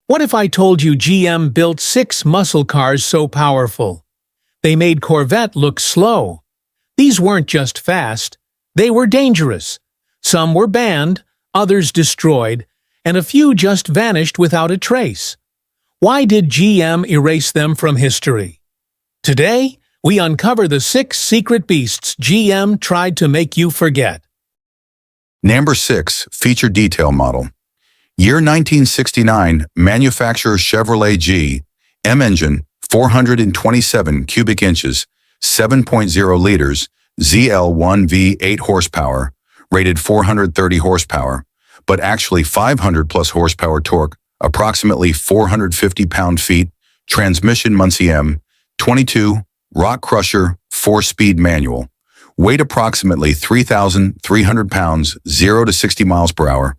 What if I told you GM built 6 muscle cars so powerful? They made Corvette look slow. These weren't just fast, they were dangerous. Some were banned, others destroyed, and a few just vanished without a trace. Why did GM erase them from history? Today, we uncover the 6 secret beasts GM tried to make you forget. Number 6. Feature Detail Model. Year 1969, manufacturer Chevrolet G, M engine, 427 cubic inches, 7.0 liters, ZL1 V8 horsepower, rated 430 horsepower, but actually 500 plus horsepower torque, approximately 450 pound-feet, transmission Muncie M, 22, rock crusher, 4-speed manual, weight approximately 3,300 pounds, 0 to 60 miles per hour,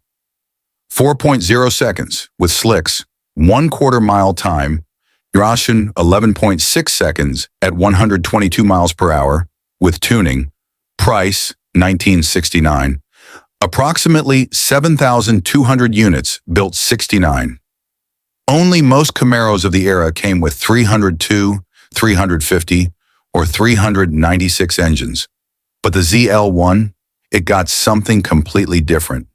4.0 seconds with slicks, 1/4 mile time, duration 11.6 seconds at 122 miles per hour, with tuning, price 1969, approximately 7,200 units, built 69. Only most Camaros of the era came with 302, 350, or 396 engines. But the ZL1, it got something completely different.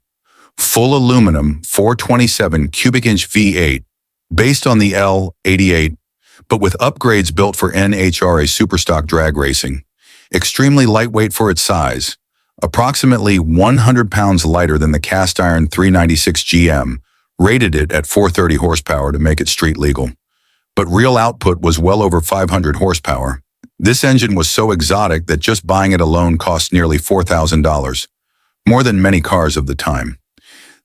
Full aluminum 427 cubic inch V8, based on the L88, but with upgrades built for NHRA Superstock drag racing. Extremely lightweight for its size, approximately 100 pounds lighter than the cast iron 396 GM, rated it at 430 horsepower to make it street legal. But real output was well over 500 horsepower. This engine was so exotic that just buying it alone cost nearly $4,000, more than many cars of the time.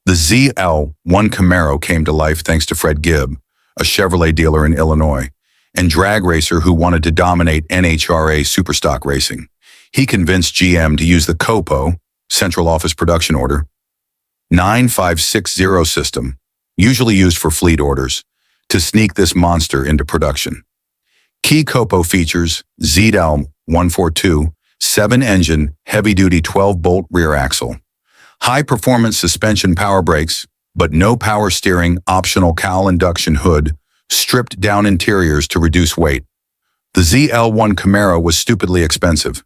The ZL1 Camaro came to life thanks to Fred Gibb, a Chevrolet dealer in Illinois, and drag racer who wanted to dominate NHRA Superstock racing. He convinced GM to use the COPO, Central Office Production Order, 9560 system, usually used for fleet orders, to sneak this monster into production. Key COPO features: ZL142, 7-engine, heavy-duty 12-bolt rear axle, high-performance suspension power brakes, but no power steering, optional cowl induction hood, stripped-down interiors to reduce weight. The ZL1 Camaro was stupidly expensive,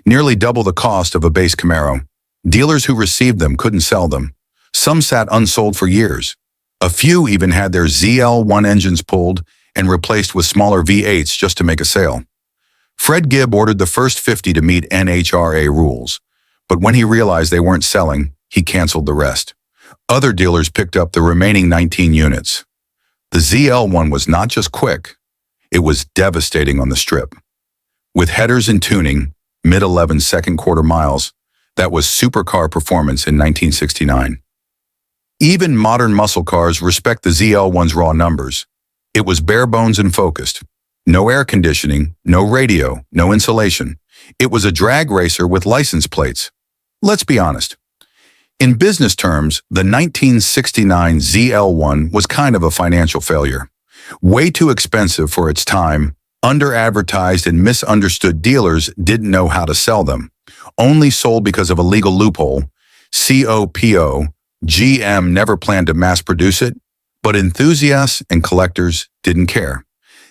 nearly double the cost of a base Camaro. Dealers who received them couldn't sell them. Some sat unsold for years. A few even had their ZL1 engines pulled and replaced with smaller V8s just to make a sale. Fred Gibb ordered the first 50 to meet NHRA rules, but when he realized they weren't selling, he canceled the rest. Other dealers picked up the remaining 19 units. The ZL1 was not just quick, it was devastating on the strip. With headers and tuning, mid-11 second quarter miles, that was supercar performance in 1969. Even modern muscle cars respect the ZL1's raw numbers. It was bare bones and focused. No air conditioning, no radio, no insulation. It was a drag racer with license plates. Let's be honest. In business terms, the 1969 ZL1 was kind of a financial failure. Way too expensive for its time, under-advertised and misunderstood. Dealers didn't know how to sell them. Only sold because of a legal loophole, COPO. GM never planned to mass-produce it, but enthusiasts and collectors didn't care.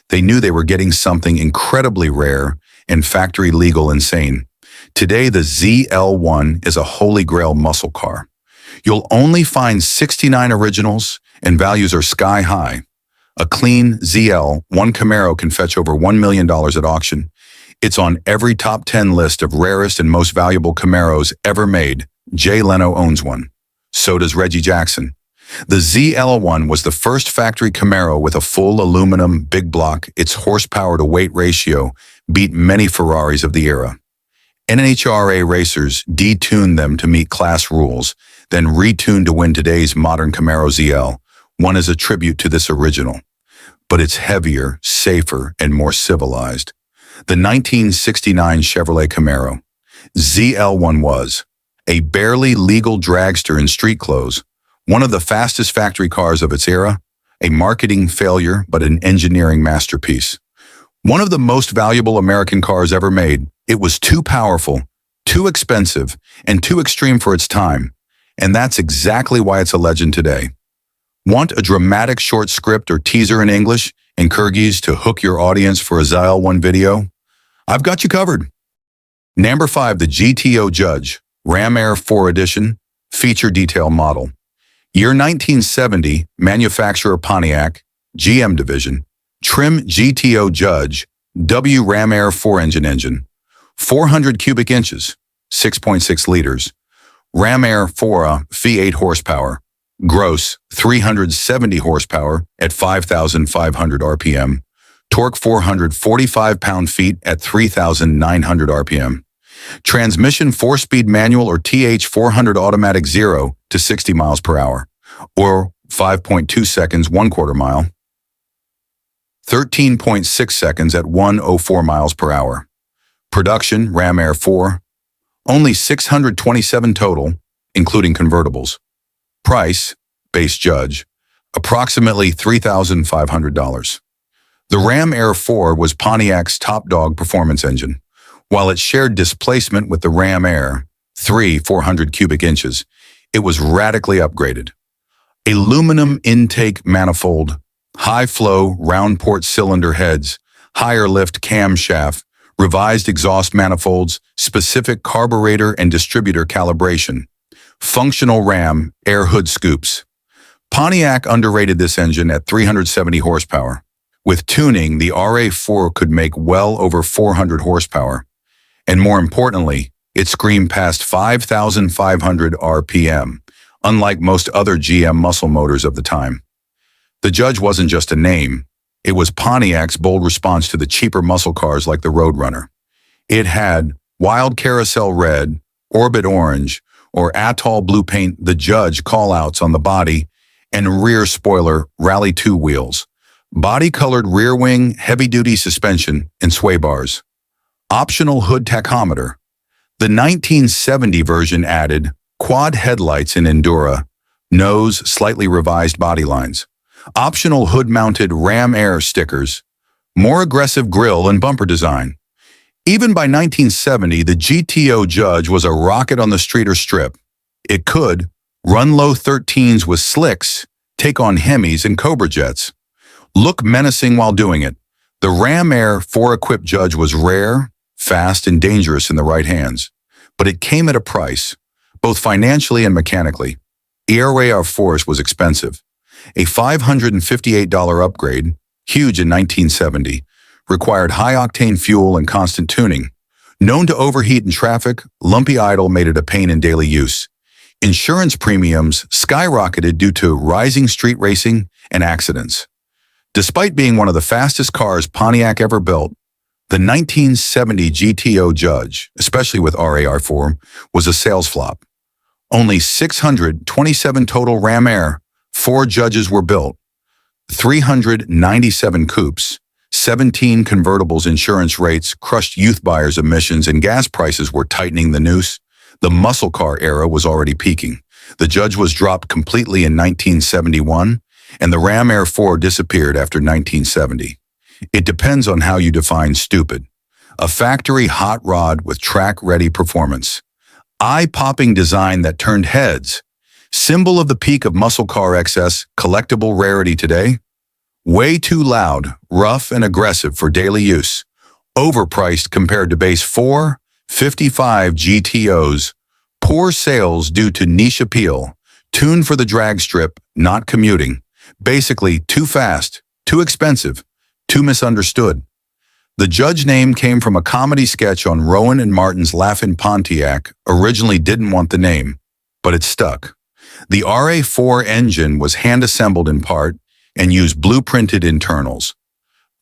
They knew they were getting something incredibly rare and factory-legal insane. Today, the ZL1 is a holy grail muscle car. You'll only find 69 originals, and values are sky-high. A clean ZL1 Camaro can fetch over $1 million at auction. It's on every top 10 list of rarest and most valuable Camaros ever made. Jay Leno owns one. So does Reggie Jackson. The ZL1 was the first factory Camaro with a full aluminum big block. Its horsepower to weight ratio beat many Ferraris of the era. NHRA racers detuned them to meet class rules, then retuned to win today's modern Camaro ZL. One is a tribute to this original, but it's heavier, safer, and more civilized. The 1969 Chevrolet Camaro ZL1 was a barely legal dragster in street clothes, one of the fastest factory cars of its era, a marketing failure but an engineering masterpiece. One of the most valuable American cars ever made. It was too powerful, too expensive, and too extreme for its time, and that's exactly why it's a legend today. Want a dramatic short script or teaser in English and Kyrgyz to hook your audience for a ZL1 video? I've got you covered. Number 5, the GTO Judge, Ram Air 4 Edition, Feature Detail Model. Year 1970, manufacturer Pontiac, GM Division, trim GTO Judge, W Ram Air 4 engine, 400 cubic inches, 6.6 liters, Ram Air 4 V8 horsepower, gross 370 horsepower at 5,500 RPM, torque 445 pound-feet at 3,900 RPM. Transmission 4-speed manual or TH 400 automatic 0 to 60 miles per hour, or 5.2 seconds 1/4 mile, 13.6 seconds at 104 miles per hour. Production Ram Air 4, only 627 total, including convertibles. Price, base Judge, approximately $3,500. The Ram Air 4 was Pontiac's top dog performance engine. While it shared displacement with the Ram Air 3 400 cubic inches, it was radically upgraded. Aluminum intake manifold, high-flow round port cylinder heads, higher lift camshaft, revised exhaust manifolds, specific carburetor and distributor calibration, functional Ram air hood scoops. Pontiac underrated this engine at 370 horsepower. With tuning, the RA4 could make well over 400 horsepower. And more importantly, it screamed past 5,500 RPM, unlike most other GM muscle motors of the time. The Judge wasn't just a name. It was Pontiac's bold response to the cheaper muscle cars like the Roadrunner. It had Wild Carousel Red, Orbit Orange, or Atoll Blue paint, the Judge callouts on the body, and rear spoiler Rally 2 wheels, body-colored rear wing, heavy-duty suspension, and sway bars. Optional hood tachometer. The 1970 version added quad headlights in Endura, nose, slightly revised body lines, optional hood-mounted Ram Air stickers, more aggressive grille and bumper design. Even by 1970, the GTO Judge was a rocket on the street or strip. It could run low 13s with slicks, take on Hemis and Cobra jets, look menacing while doing it. The Ram Air 4-equipped Judge was rare, fast, and dangerous in the right hands. But it came at a price, both financially and mechanically. Air Force was expensive. A $558 upgrade, huge in 1970, required high-octane fuel and constant tuning. Known to overheat in traffic, lumpy idle made it a pain in daily use. Insurance premiums skyrocketed due to rising street racing and accidents. Despite being one of the fastest cars Pontiac ever built, the 1970 GTO Judge, especially with RAR4, was a sales flop. Only 627 total Ram Air 4 Judges were built, 397 coupes, 17 convertibles. Insurance rates crushed youth buyers' emissions, and gas prices were tightening the noose. The muscle car era was already peaking. The Judge was dropped completely in 1971, and the Ram Air 4 disappeared after 1970. It depends on how you define stupid. A factory hot rod with track-ready performance. Eye-popping design that turned heads. Symbol of the peak of muscle car excess, collectible rarity today. Way too loud, rough, and aggressive for daily use. Overpriced compared to base 455 GTOs. Poor sales due to niche appeal. Tuned for the drag strip, not commuting. Basically, too fast, too expensive, too misunderstood. The Judge name came from a comedy sketch on Rowan and Martin's Laugh-In Pontiac. Originally didn't want the name, but it stuck. The RA4 engine was hand-assembled in part and used blueprinted internals.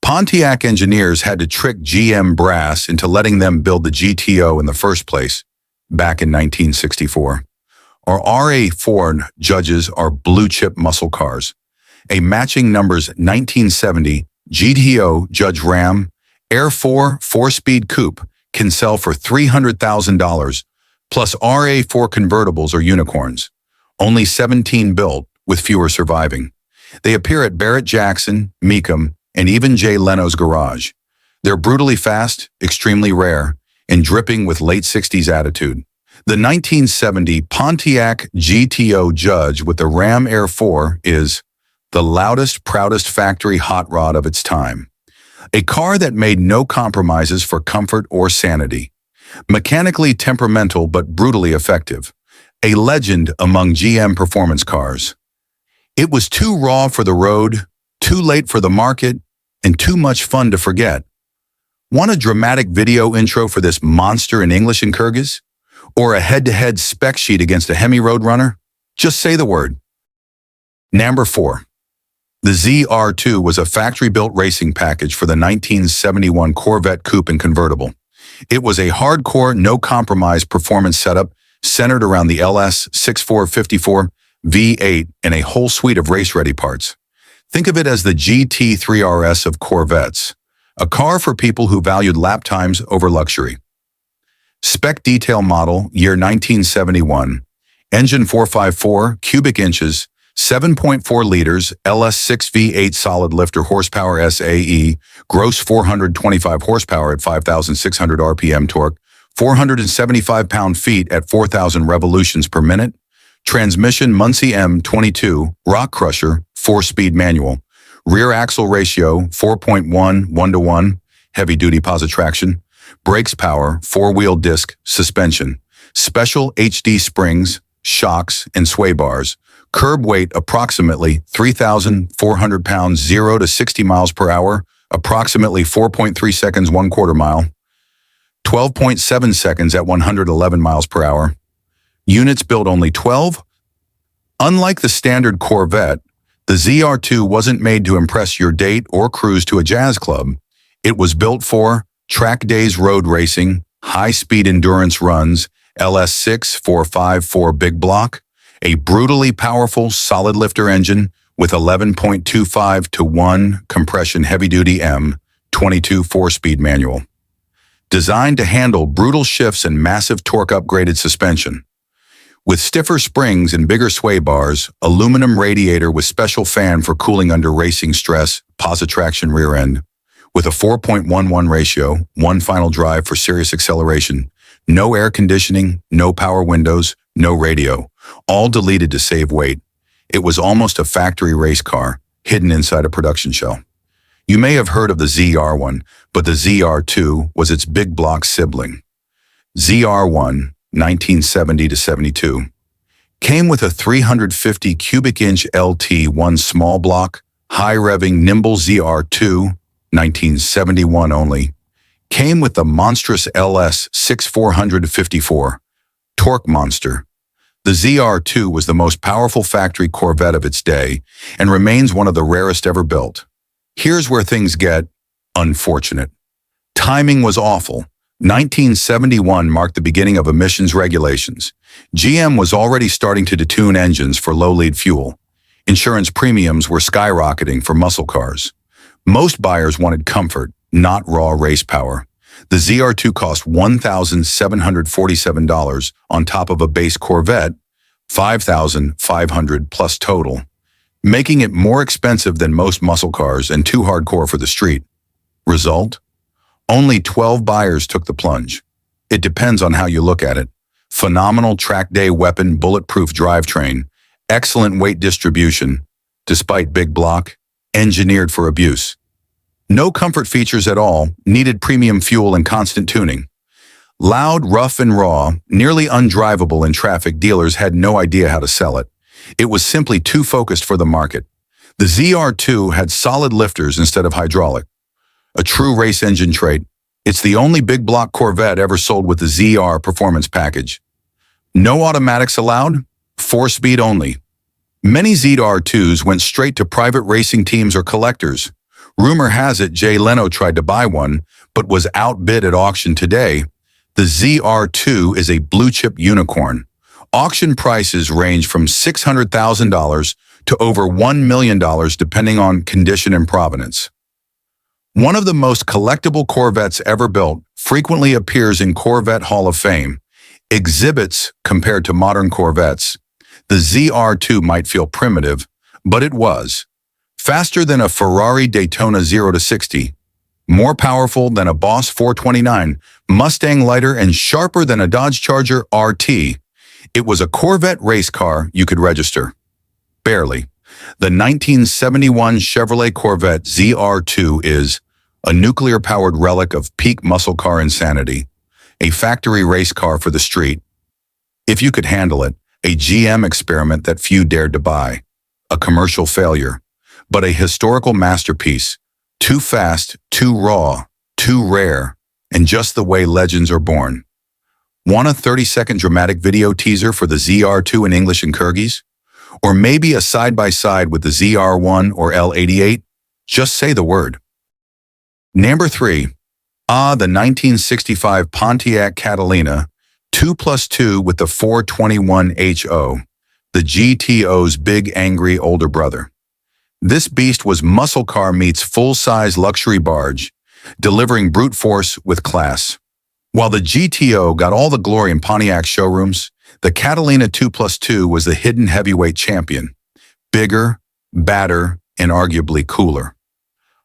Pontiac engineers had to trick GM brass into letting them build the GTO in the first place, back in 1964. Our RA4 Judges are blue-chip muscle cars. A matching numbers 1970 GTO Judge Ram Air 4 4-speed coupe can sell for $300,000, plus RA4 convertibles or unicorns. Only 17 built, with fewer surviving. They appear at Barrett-Jackson, Mecum, and even Jay Leno's garage. They're brutally fast, extremely rare, and dripping with late 60s attitude. The 1970 Pontiac GTO Judge with the Ram Air 4 is the loudest, proudest factory hot rod of its time. A car that made no compromises for comfort or sanity. Mechanically temperamental but brutally effective. A legend among GM performance cars. It was too raw for the road, too late for the market, and too much fun to forget. Want a dramatic video intro for this monster in English and Kyrgyz? Or a head-to-head spec sheet against a Hemi Roadrunner? Just say the word. Number 4. The ZR2 was a factory-built racing package for the 1971 Corvette Coupe and Convertible. It was a hardcore, no-compromise performance setup centered around the LS6454 V8 and a whole suite of race-ready parts. Think of it as the GT3 RS of Corvettes, a car for people who valued lap times over luxury. Spec detail model, year 1971, engine 454 cubic inches, 7.4 liters, LS6 V8 solid lifter horsepower SAE, gross 425 horsepower at 5,600 RPM torque, 475 pound-feet at 4,000 revolutions per minute, transmission Muncie M22, rock crusher, 4-speed manual, rear axle ratio 4.1 1:1, heavy-duty positive traction, brakes power, 4-wheel disc, suspension, special HD springs, shocks, and sway bars, curb weight approximately 3,400 pounds 0 to 60 miles per hour, approximately 4.3 seconds 1/4 mile, 12.7 seconds at 111 miles per hour. Units built only 12. Unlike the standard Corvette, the ZR2 wasn't made to impress your date or cruise to a jazz club. It was built for track days road racing, high-speed endurance runs, LS6 454 big block, a brutally powerful solid lifter engine with 11.25 to 1 compression heavy-duty M22 4-speed manual. Designed to handle brutal shifts and massive torque upgraded suspension. With stiffer springs and bigger sway bars, aluminum radiator with special fan for cooling under racing stress, positive traction rear end. With a 4.11 ratio, one final drive for serious acceleration, no air conditioning, no power windows, no radio, all deleted to save weight. It was almost a factory race car, hidden inside a production shell. You may have heard of the ZR1, but the ZR2 was its big block sibling. ZR1, 1970 to 72, came with a 350 cubic inch LT1 small block, high revving nimble ZR2, 1971 only, came with the monstrous LS6454 torque monster. The ZR2 was the most powerful factory Corvette of its day and remains one of the rarest ever built. Here's where things get unfortunate. Timing was awful. 1971 marked the beginning of emissions regulations. GM was already starting to detune engines for low-lead fuel. Insurance premiums were skyrocketing for muscle cars. Most buyers wanted comfort, not raw race power. The ZR2 cost $1,747 on top of a base Corvette, $5,500 plus total, making it more expensive than most muscle cars and too hardcore for the street. Result? Only 12 buyers took the plunge. It depends on how you look at it. Phenomenal track day weapon, bulletproof drivetrain, excellent weight distribution, despite big block, engineered for abuse. No comfort features at all, needed premium fuel and constant tuning. Loud, rough, and raw, nearly undrivable in traffic, dealers had no idea how to sell it. It was simply too focused for the market. The ZR2 had solid lifters instead of hydraulic. A true race engine trait. It's the only big block Corvette ever sold with the ZR performance package. No automatics allowed, 4-speed only. Many ZR2s went straight to private racing teams or collectors. Rumor has it Jay Leno tried to buy one, but was outbid at auction today. The ZR2 is a blue-chip unicorn. Auction prices range from $600,000 to over $1 million depending on condition and provenance. One of the most collectible Corvettes ever built, frequently appears in Corvette Hall of Fame. Exhibits compared to modern Corvettes. The ZR2 might feel primitive, but it was. Faster than a Ferrari Daytona 0 to 60. More powerful than a Boss 429. Mustang lighter and sharper than a Dodge Charger RT. It was a Corvette race car you could register. Barely. The 1971 Chevrolet Corvette ZR2 is a nuclear-powered relic of peak muscle car insanity, a factory race car for the street. If you could handle it, a GM experiment that few dared to buy, a commercial failure, but a historical masterpiece, too fast, too raw, too rare, and just the way legends are born. Want a 30-second dramatic video teaser for the ZR2 in English and Kyrgyz? Or maybe a side-by-side with the ZR1 or L88? Just say the word. Number 3. The 1965 Pontiac Catalina 2+2 with the 421HO, the GTO's big angry older brother. This beast was muscle car meets full-size luxury barge, delivering brute force with class. While the GTO got all the glory in Pontiac showrooms, the Catalina 2+2 was the hidden heavyweight champion. Bigger, badder, and arguably cooler.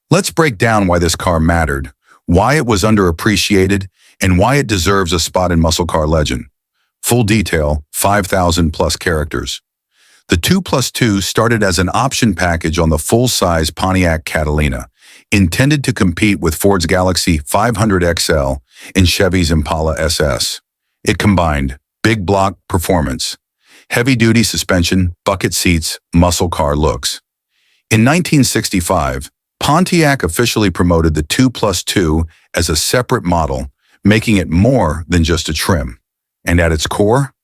Let's break down why this car mattered, why it was underappreciated, and why it deserves a spot in muscle car legend. Full detail, 5,000 plus characters. The 2+2 started as an option package on the full-size Pontiac Catalina, intended to compete with Ford's Galaxy 500 XL and Chevy's Impala SS. It combined big block performance, heavy-duty suspension, bucket seats, muscle car looks. In 1965, Pontiac officially promoted the 2+2 as a separate model, making it more than just a trim. And at its core,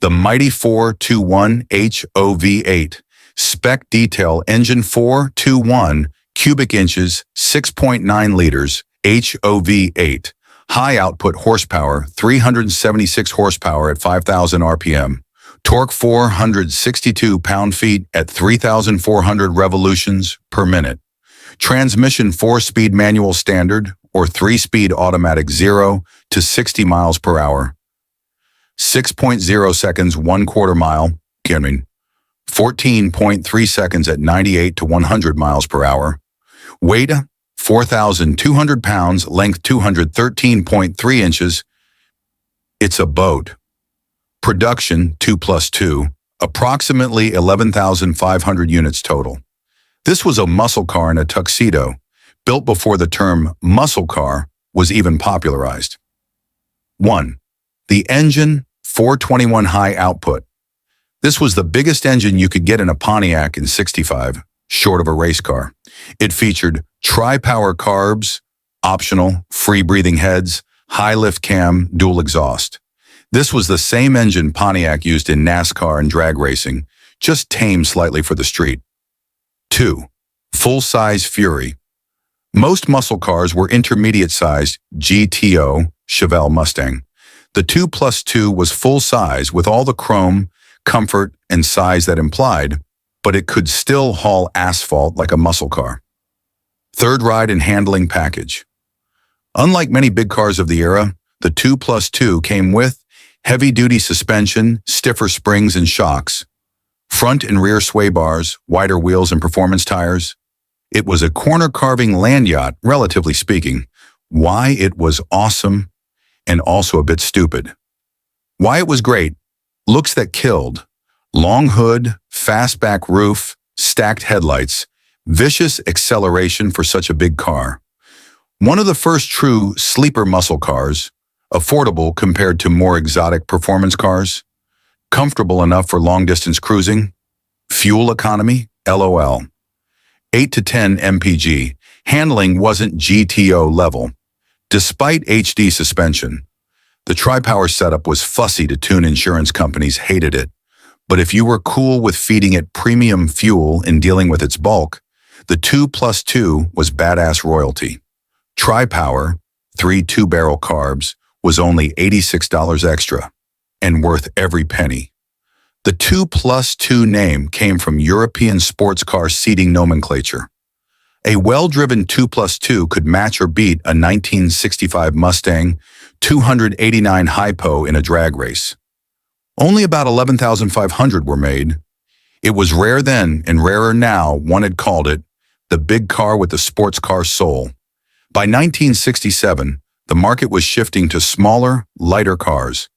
the mighty 421HO-V8, spec detail engine 421 cubic inches, 6.9 liters, HO-V8, high output horsepower, 376 horsepower at 5,000 RPM, torque 462 pound-feet at 3,400 revolutions per minute, transmission 4-speed manual standard or 3-speed automatic 0 to 60 miles per hour, 6.0 seconds 1/4 mile, 14.3 seconds at 98 to 100 miles per hour, weight 4,200 pounds, length 213.3 inches. It's a boat. Production 2+2, approximately 11,500 units total. This was a muscle car in a tuxedo, built before the term muscle car was even popularized. 1. The engine, 421 high output. This was the biggest engine you could get in a Pontiac in '65, short of a race car. It featured tri-power carbs, optional, free-breathing heads, high-lift cam, dual exhaust. This was the same engine Pontiac used in NASCAR and drag racing, just tamed slightly for the street. 2. Full-size Fury. Most muscle cars were intermediate-sized GTO Chevel Mustang. The 2+2 was full-size with all the chrome, comfort, and size that implied, but it could still haul asphalt like a muscle car. Third ride and handling package. Unlike many big cars of the era, the 2+2 came with heavy-duty suspension, stiffer springs and shocks, front and rear sway bars, wider wheels and performance tires. It was a corner-carving land yacht, relatively speaking. Why it was awesome and also a bit stupid. Why it was great: looks that killed, long hood, fastback roof, stacked headlights, vicious acceleration for such a big car. One of the first true sleeper muscle cars, affordable compared to more exotic performance cars, comfortable enough for long-distance cruising, fuel economy, LOL. 8 to 10 mpg, handling wasn't GTO level. Despite HD suspension, the tri-power setup was fussy to tune. Insurance companies hated it. But if you were cool with feeding it premium fuel and dealing with its bulk, the 2+2 was badass royalty. Tri-power, 3 2-barrel carbs, was only $86 extra, and worth every penny. The 2+2 name came from European sports car seating nomenclature. A well-driven 2+2 could match or beat a 1965 Mustang 289 Hypo in a drag race. Only about 11,500 were made. It was rare then and rarer now. One had called it the big car with the sports car soul. By 1967, the market was shifting to smaller, lighter cars.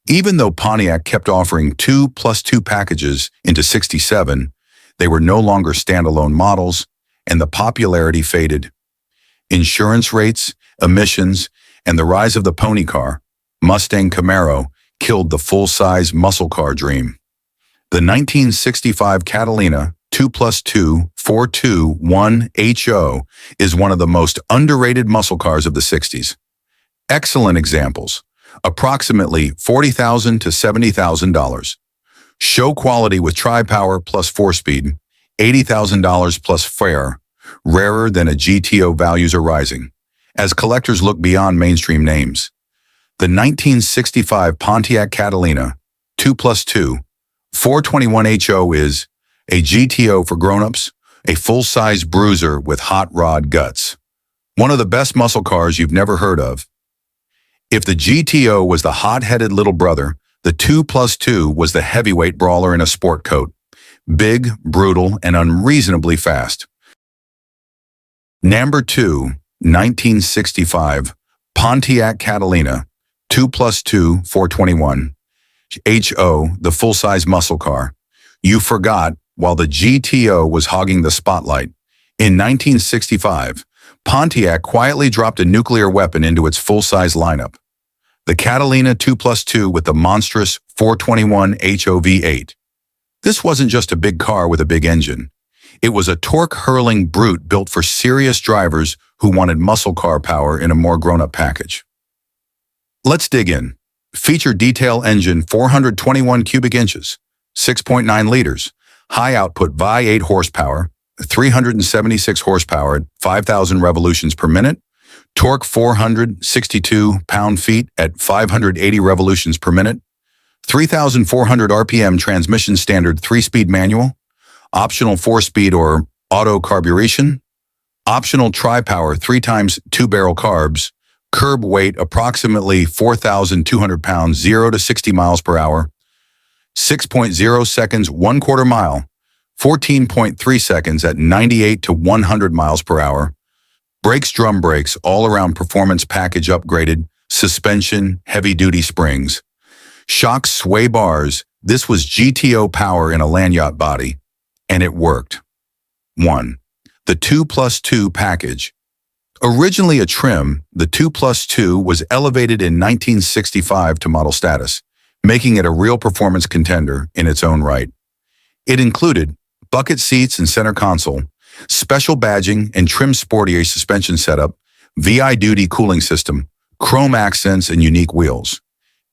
Even though Pontiac kept offering 2+2 packages into '67, They were no longer standalone models, and the popularity faded. Insurance rates, emissions, and the rise of the pony car, Mustang Camaro, killed the full-size muscle car dream. The 1965 Catalina 2+2 421 HO is one of the most underrated muscle cars of the 60s. Excellent examples, approximately $40,000 to $70,000. Show quality with tri-power plus 4-speed, $80,000 plus fare, rarer than a GTO. Values are rising, as collectors look beyond mainstream names. The 1965 Pontiac Catalina 2+2 421 HO is a GTO for grown-ups, a full-size bruiser with hot rod guts. One of the best muscle cars you've never heard of. If the GTO was the hot-headed little brother, the 2+2 was the heavyweight brawler in a sport coat. Big, brutal, and unreasonably fast. Number 2, 1965 Pontiac Catalina 2+2 421 HO, the full-size muscle car. You forgot while the GTO was hogging the spotlight. In 1965, Pontiac quietly dropped a nuclear weapon into its full-size lineup. The Catalina 2+2 with the monstrous 421 HO V8. This wasn't just a big car with a big engine. It was a torque-hurling brute built for serious drivers who wanted muscle car power in a more grown-up package. Let's dig in. Feature detail engine 421 cubic inches, 6.9 liters, high output V8 horsepower, 376 horsepower at 5,000 revolutions per minute, torque 462 pound-feet at 580 revolutions per minute, 3,400 RPM transmission, standard 3-speed manual, optional 4-speed or auto carburation, optional tri-power 3x 2-barrel carbs, curb weight approximately 4,200 pounds, 0 to 60 miles per hour, 6.0 seconds 1/4 mile, 14.3 seconds at 98 to 100 miles per hour, brakes drum brakes, all-around performance package upgraded, suspension, heavy-duty springs, shock sway bars. This was GTO power in a lanyard body, and it worked. 1. The 2+2 package. Originally a trim, the 2+2 was elevated in 1965 to model status, making it a real performance contender in its own right. It included bucket seats and center console, special badging and trim sportier suspension setup, VI duty cooling system, chrome accents, and unique wheels.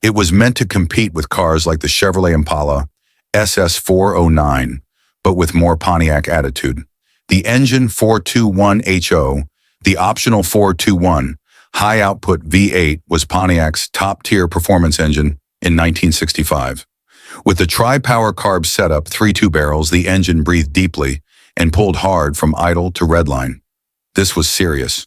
It was meant to compete with cars like the Chevrolet Impala SS409, but with more Pontiac attitude. The engine 421 HO, the optional 421 high-output V8 was Pontiac's top-tier performance engine in 1965. With the tri-power carb setup, 3 barrels, the engine breathed deeply and pulled hard from idle to redline. This was serious.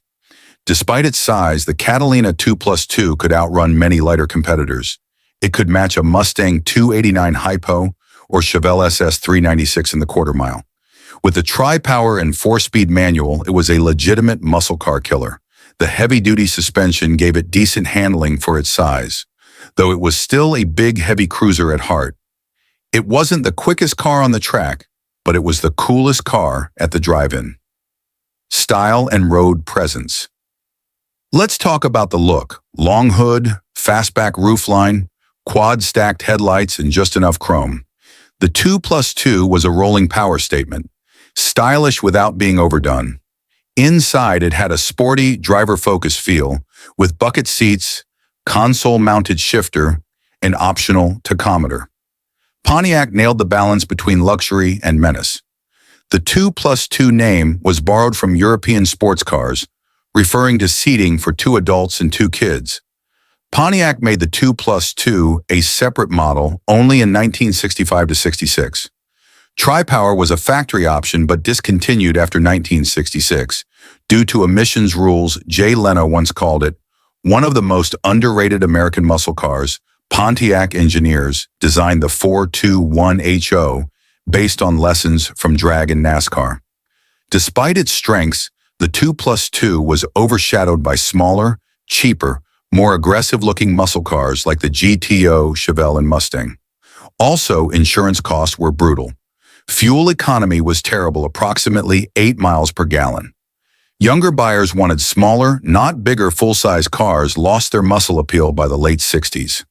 Despite its size, the Catalina 2+2 could outrun many lighter competitors. It could match a Mustang 289 Hypo or Chevel SS 396 in the quarter mile. With the tri-power and 4-speed manual, it was a legitimate muscle car killer. The heavy-duty suspension gave it decent handling for its size, though it was still a big, heavy cruiser at heart. It wasn't the quickest car on the track, but it was the coolest car at the drive-in. Style and road presence. Let's talk about the look. Long hood, fastback roofline, quad-stacked headlights, and just enough chrome. The 2+2 was a rolling power statement, stylish without being overdone. Inside, it had a sporty, driver-focused feel, with bucket seats, console-mounted shifter, and optional tachometer. Pontiac nailed the balance between luxury and menace. The 2+2 name was borrowed from European sports cars, referring to seating for 2 adults and 2 kids. Pontiac made the 2+2 a separate model only in 1965 to 66. Tri-power was a factory option but discontinued after 1966 due to emissions rules. Jay Leno once called it one of the most underrated American muscle cars. Pontiac engineers designed the 421 HO based on lessons from drag and NASCAR. Despite its strengths, the 2+2 was overshadowed by smaller, cheaper, more aggressive-looking muscle cars like the GTO, Chevel, and Mustang. Also, insurance costs were brutal. Fuel economy was terrible, approximately 8 miles per gallon. Younger buyers wanted smaller, not bigger full-size cars, lost their muscle appeal by the late 60s.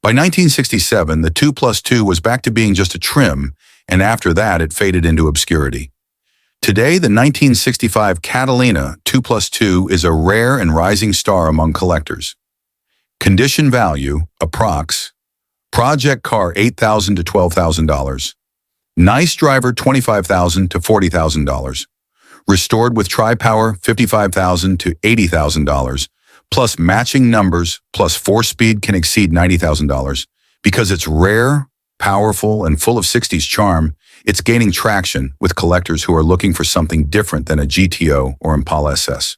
By 1967, the 2+2 was back to being just a trim, and after that it faded into obscurity. Today, the 1965 Catalina 2+2 is a rare and rising star among collectors. Condition value, approx. Project car $8,000 to $12,000. Nice driver $25,000 to $40,000. Restored with tri-power $55,000 to $80,000. Plus matching numbers plus 4-speed can exceed $90,000. Because it's rare, powerful, and full of 60s charm, it's gaining traction with collectors who are looking for something different than a GTO or Impala SS.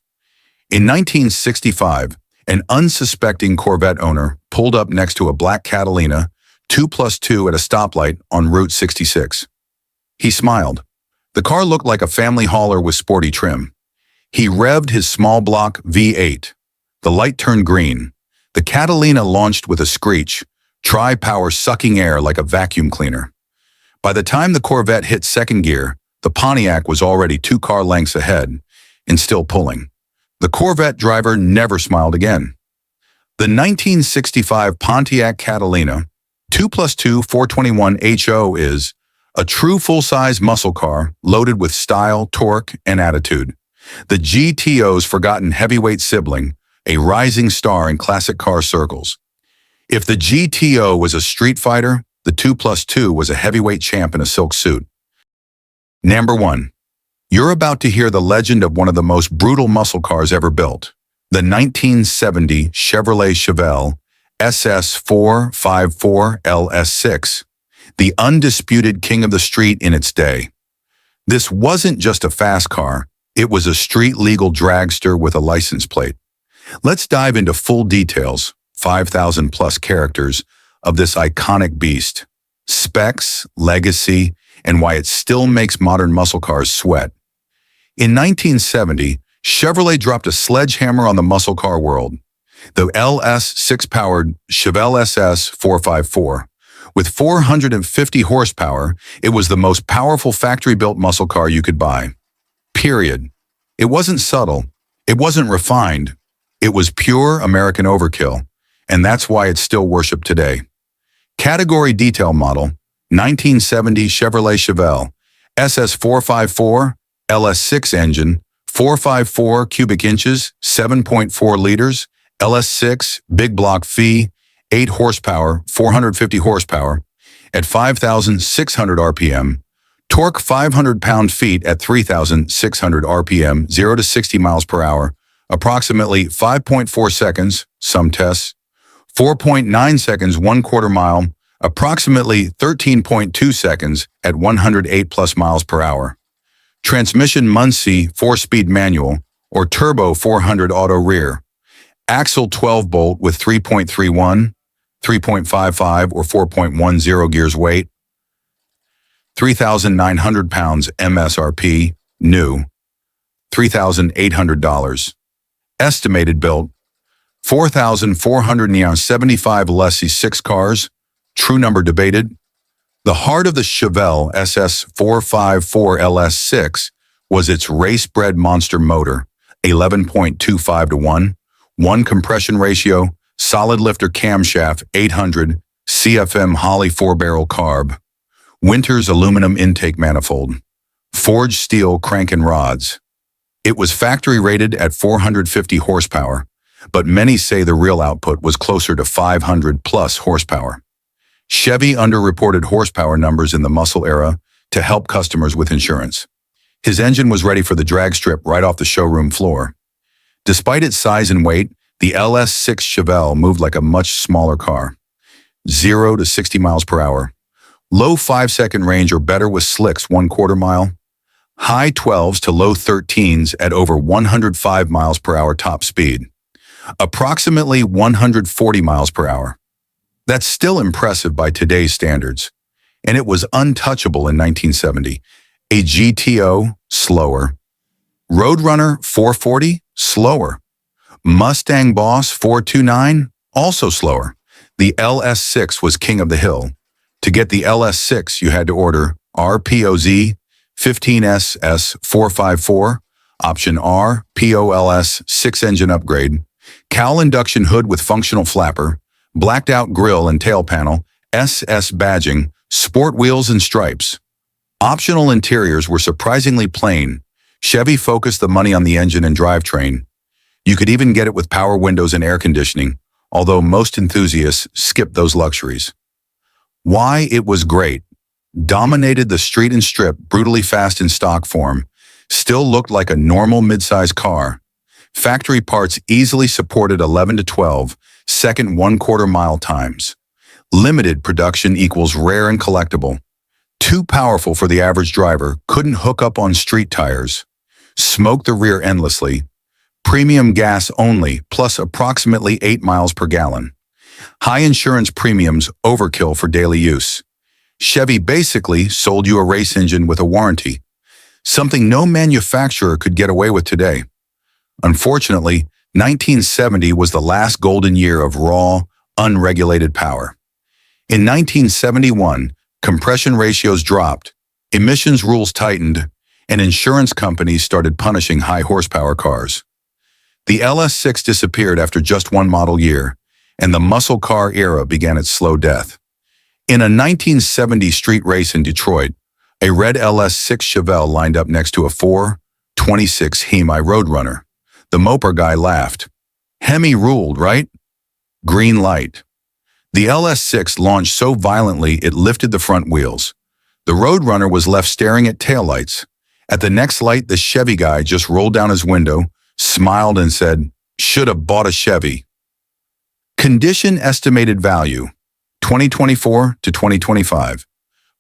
In 1965, an unsuspecting Corvette owner pulled up next to a black Catalina 2+2 at a stoplight on Route 66. He smiled. The car looked like a family hauler with sporty trim. He revved his small block V8. The light turned green. The Catalina launched with a screech, tri-power sucking air like a vacuum cleaner. By the time the Corvette hit second gear, the Pontiac was already 2 car lengths ahead and still pulling. The Corvette driver never smiled again. The 1965 Pontiac Catalina 2+2 421 HO is a true full-size muscle car loaded with style, torque, and attitude. The GTO's forgotten heavyweight sibling, a rising star in classic car circles. If the GTO was a street fighter, the 2+2 was a heavyweight champ in a silk suit. Number 1. You're about to hear the legend of one of the most brutal muscle cars ever built. The 1970 Chevrolet Chevel SS454 LS6. The undisputed king of the street in its day. This wasn't just a fast car, it was a street-legal dragster with a license plate. Let's dive into full details, 5,000-plus characters, of this iconic beast. Specs, legacy, and why it still makes modern muscle cars sweat. In 1970, Chevrolet dropped a sledgehammer on the muscle car world. The LS6-powered Chevel SS454. With 450 horsepower, it was the most powerful factory-built muscle car you could buy. Period. It wasn't subtle. It wasn't refined. It was pure American overkill, and that's why it's still worshipped today. Category detail model, 1970 Chevrolet Chevel, SS454, LS6 engine, 454 cubic inches, 7.4 liters, LS6, big block fee, 8 horsepower, 450 horsepower, at 5,600 RPM, torque 500 pound-feet at 3,600 RPM, 0 to 60 miles per hour, approximately 5.4 seconds, some tests, 4.9 seconds 1/4 mile, approximately 13.2 seconds at 108 plus miles per hour. Transmission Muncie 4-speed manual or turbo 400 auto rear. Axle 12-bolt with 3.31, 3.55 or 4.10 gears weight. 3,900 pounds MSRP, new. $3,800. Estimated built, 4,475 less 6 cars, true number debated. The heart of the Chevel SS454 LS6 was its race-bred monster motor, 11.25 to 1, 1 compression ratio, solid lifter camshaft 800, CFM Holley 4-barrel carb, Winters aluminum intake manifold, forged steel crank and rods. It was factory rated at 450 horsepower, but many say the real output was closer to 500 plus horsepower. Chevy underreported horsepower numbers in the muscle era to help customers with insurance. His engine was ready for the drag strip right off the showroom floor. Despite its size and weight, the LS6 Chevel moved like a much smaller car. 0 to 60 miles per hour. Low 5-second range or better with slicks 1/4 mile. High 12s to low 13s at over 105 miles per hour top speed. Approximately 140 miles per hour. That's still impressive by today's standards. And it was untouchable in 1970. A GTO, slower. Roadrunner 440, slower. Mustang Boss 429, also slower. The LS6 was king of the hill. To get the LS6, you had to order RPOZ 15SS454, Option R, POLS 6-engine upgrade, cowl induction hood with functional flapper, blacked-out grille and tail panel, SS badging, sport wheels and stripes. Optional interiors were surprisingly plain. Chevy focused the money on the engine and drivetrain. You could even get it with power windows and air conditioning, although most enthusiasts skipped those luxuries. Why it was great. Dominated the street and strip, brutally fast in stock form, still looked like a normal midsize car. Factory parts easily supported 11 to 12 second 1/4 mile times. Limited production equals rare and collectible. Too powerful for the average driver, couldn't hook up on street tires. Smoked the rear endlessly. Premium gas only, plus approximately 8 miles per gallon. High insurance premiums, overkill for daily use. Chevy basically sold you a race engine with a warranty, something no manufacturer could get away with today. Unfortunately, 1970 was the last golden year of raw, unregulated power. In 1971, compression ratios dropped, emissions rules tightened, and insurance companies started punishing high horsepower cars. The LS6 disappeared after just one model year, and the muscle car era began its slow death. In a 1970 street race in Detroit, a red LS6 Chevel lined up next to a 426 Hemi Roadrunner. The moper guy laughed. Hemi ruled, right? Green light. The LS6 launched so violently it lifted the front wheels. The Roadrunner was left staring at taillights. At the next light, the Chevy guy just rolled down his window, smiled and said, "Should have bought a Chevy." Condition estimated value, 2024 to 2025.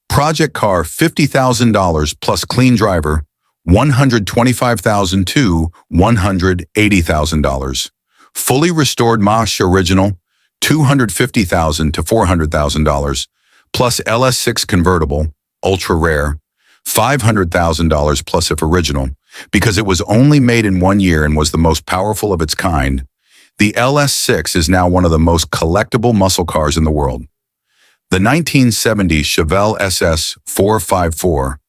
Project car, $50,000 plus clean driver, $125,000 to $180,000. Fully restored Mosh original, $250,000 to $400,000, plus LS6 convertible, ultra rare, $500,000 plus if original, because it was only made in 1 year and was the most powerful of its kind. The LS6 is now one of the most collectible muscle cars in the world. The 1970 Chevel SS 454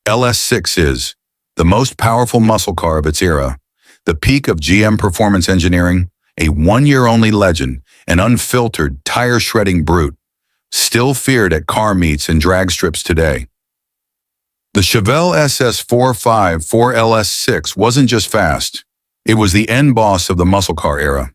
LS6 is the most powerful muscle car of its era, the peak of GM performance engineering, a 1-year-only legend, an unfiltered, tire-shredding brute, still feared at car meets and drag strips today. The Chevel SS 454 LS6 wasn't just fast, it was the end boss of the muscle car era.